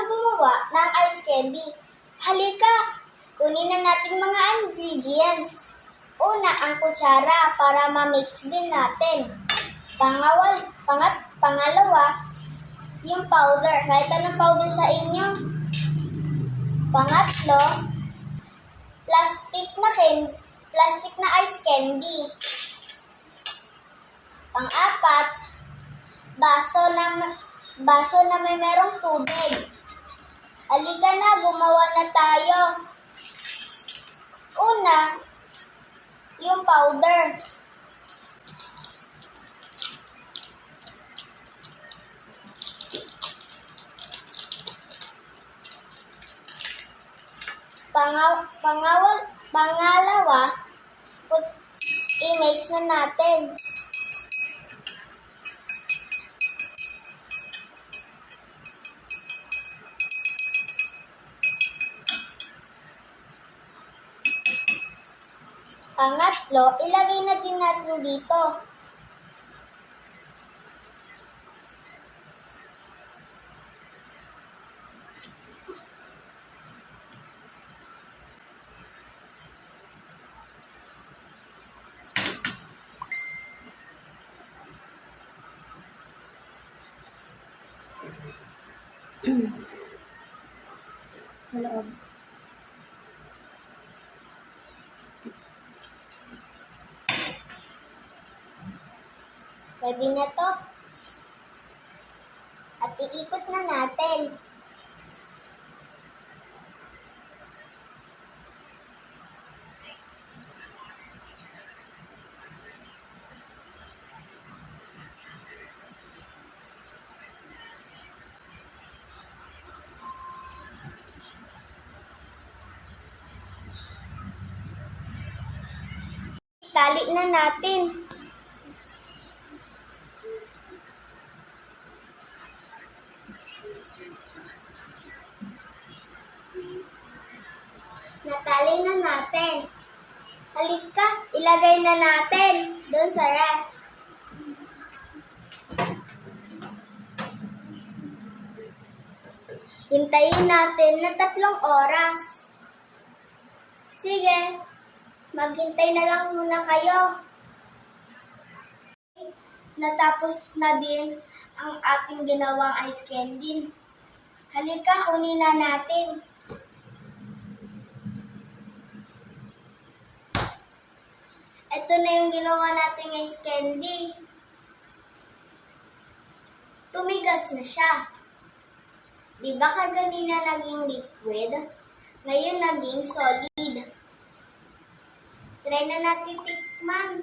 gumawa ng ice candy? Halika, kunin na natin mga ingredients. Una, ang kutsara para ma-mix din natin. Pangalawa, yung powder. Kahit anong powder sa inyo. Pangatlo, plastic na ice candy. Pang-apat, baso na may merong tubig. Halika na, gumawa na tayo. Una, yung powder. Pangalawa, i-mix na natin. Pangatlo, ilagay na din natin dito. Sa loob. Pwede na to. At iikot na natin. Tali na natin. Natali na natin. Halika, ilagay na natin doon sa ref. Hintayin natin na 3 oras. Sige, maghintay na lang muna kayo. Natapos na din ang ating ginawang ice candy. Halika, kunin na natin. Ito na yung ginawa nating ice candy. Tumigas na siya. Di ba kaganina naging liquid? Ngayon naging solid. Try na natin tikman.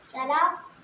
Sarap.